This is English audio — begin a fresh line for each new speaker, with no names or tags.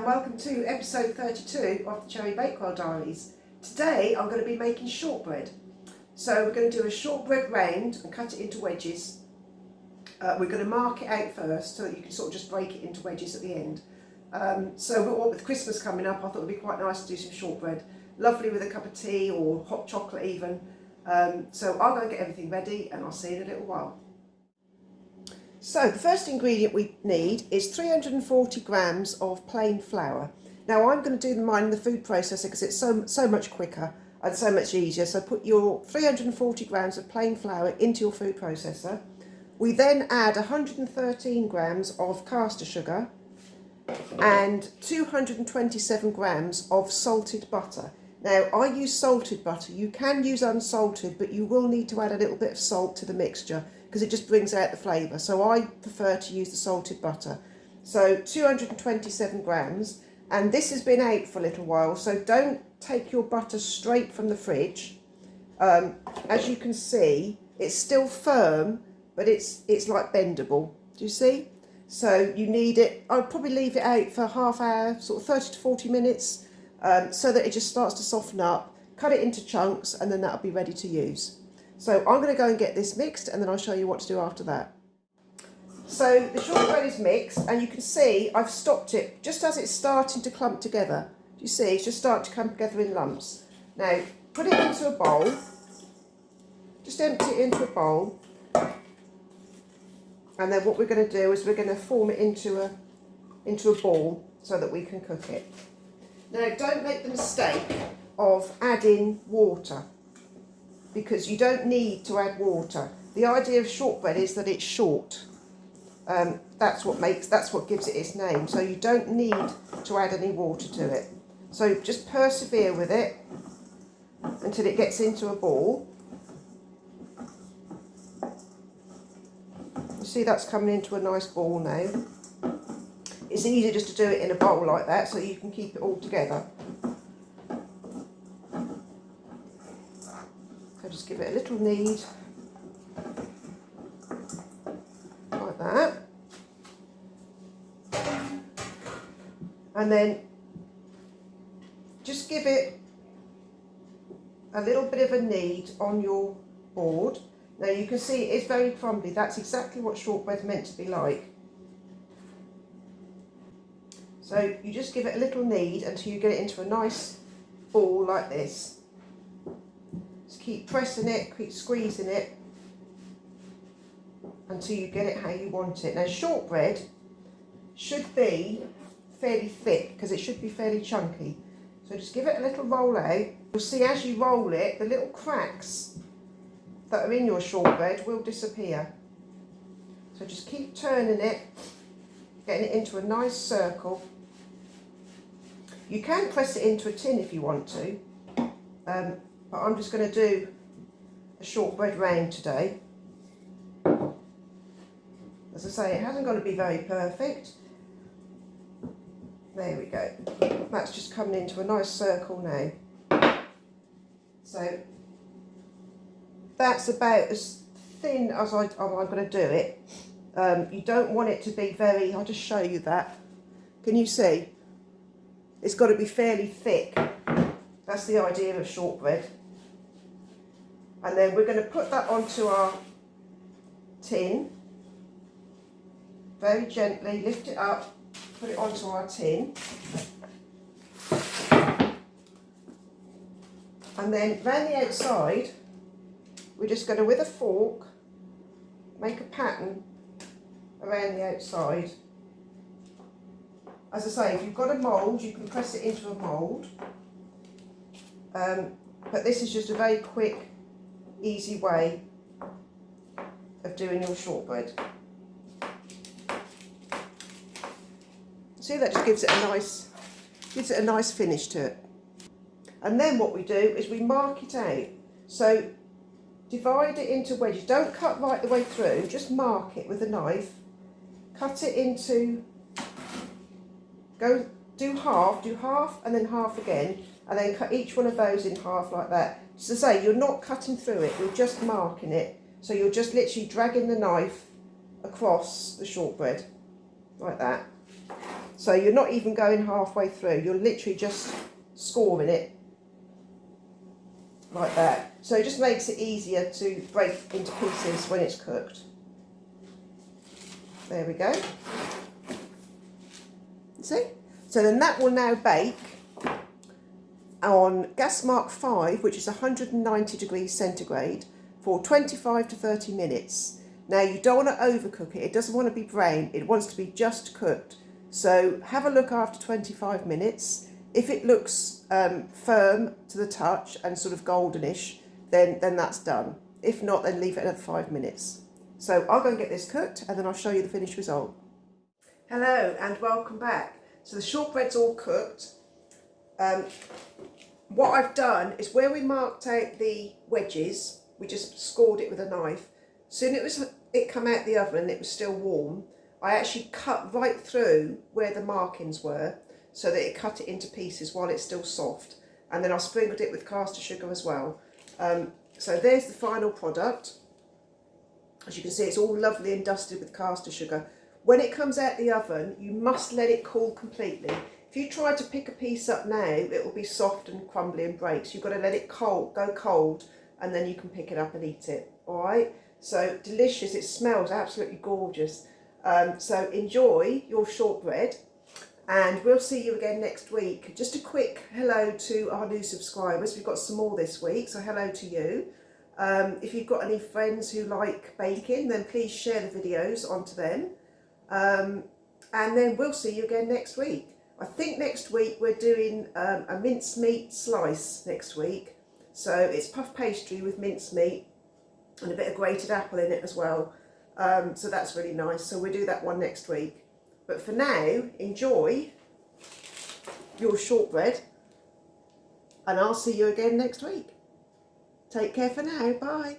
and welcome to episode 32 of the Bakewell Diaries. Today I'm going to be making shortbread. So we're going to do a shortbread round and cut it into wedges. We're going to mark it out first so that you can sort of just break it into wedges at the end. With Christmas coming up, I thought it would be quite nice to do some shortbread. Lovely with a cup of tea or hot chocolate even. So I'll go and get everything ready and I'll see you in a little while. So the first ingredient we need is 340 grams of plain flour. Now I'm going to do mine in the food processor because it's so much quicker and so much easier. So put your 340 grams of plain flour into your food processor. We then add 113 grams of caster sugar and 227 grams of salted butter. Now I use salted butter. You can use unsalted, but you will need to add a little bit of salt to the mixture because it just brings out the flavour. So I prefer to use the salted butter. So 227 grams, and this has been out for a little while, so don't take your butter straight from the fridge. As you can see, it's still firm, but it's like bendable. Do you see? So you need it, I'd probably leave it out for half hour, sort of 30 to 40 minutes, so that it just starts to soften up. Cut it into chunks and then that'll be ready to use. So I'm going to go and get this mixed and then I'll show you what to do after that. So the shortbread is mixed and you can see I've stopped it just as it's starting to clump together. Do you see? It's just starting to come together in lumps. Now put it into a bowl. Just empty it into a bowl. And then what we're going to do is we're going to form it into a ball so that we can cook it. Now don't make the mistake of adding water, because you don't need to add water. The idea of shortbread is that it's short. That's what gives it its name. So you don't need to add any water to it. So just persevere with it until it gets into a ball. You see that's coming into a nice ball now. It's easier just to do it in a bowl like that so you can keep it all together. So just give it a little knead, like that. And then just give it a little bit of a knead on your board. Now you can see it is very crumbly. That's exactly what shortbread's meant to be like. So you just give it a little knead until you get it into a nice ball like this. Just keep pressing it, keep squeezing it until you get it how you want it. Now shortbread should be fairly thick because it should be fairly chunky. So just give it a little roll out. You'll see as you roll it, the little cracks that are in your shortbread will disappear. So just keep turning it, getting it into a nice circle. You can press it into a tin if you want to, but I'm just going to do a shortbread round today. As I say, it hasn't got to be very perfect. There we go. That's just coming into a nice circle now. So that's about as thin as I'm going to do it. You don't want it to be very, I'll just show you that. Can you see? It's got to be fairly thick. That's the idea of shortbread. And then we're going to put that onto our tin. Very gently lift it up, put it onto our tin. And then round the outside, we're just going to, with a fork, make a pattern around the outside. As I say, if you've got a mould, you can press it into a mould. But this is just a very quick, easy way of doing your shortbread. See, that just gives it a nice finish to it. And then what we do is we mark it out. So divide it into wedges. Don't cut right the way through, just mark it with a knife. Cut it into, do half and then half again, and then cut each one of those in half like that. So to say, you're not cutting through it, you're just marking it. So you're just literally dragging the knife across the shortbread, like that. So you're not even going halfway through, you're literally just scoring it like that. So it just makes it easier to break into pieces when it's cooked. There we go. See? So then that will now bake on gas mark 5, which is 190 degrees centigrade, for 25 to 30 minutes. Now you don't want to overcook it, it doesn't want to be brown, it wants to be just cooked. So have a look after 25 minutes. If it looks firm to the touch and sort of goldenish, then that's done. If not, then leave it another 5 minutes. So I'll go and get this cooked and then I'll show you the finished result. Hello and welcome back. So the shortbread's all cooked. What I've done is where we marked out the wedges, we just scored it with a knife. Soon it come out the oven and it was still warm, I actually cut right through where the markings were so that it cut it into pieces while it's still soft. And then I sprinkled it with caster sugar as well. So there's the final product. As you can see, it's all lovely and dusted with caster sugar. When it comes out the oven, you must let it cool completely. If you try to pick a piece up now, it will be soft and crumbly and breaks. You've got to let it go cold, and then you can pick it up and eat it. All right? So delicious. It smells absolutely gorgeous. So enjoy your shortbread, and we'll see you again next week. Just a quick hello to our new subscribers. We've got some more this week, so hello to you. If you've got any friends who like baking, then please share the videos onto them. And then we'll see you again next week. I think next week we're doing a mincemeat slice next week. So it's puff pastry with mincemeat and a bit of grated apple in it as well. So that's really nice. So we'll do that one next week. But for now, enjoy your shortbread and I'll see you again next week. Take care for now. Bye.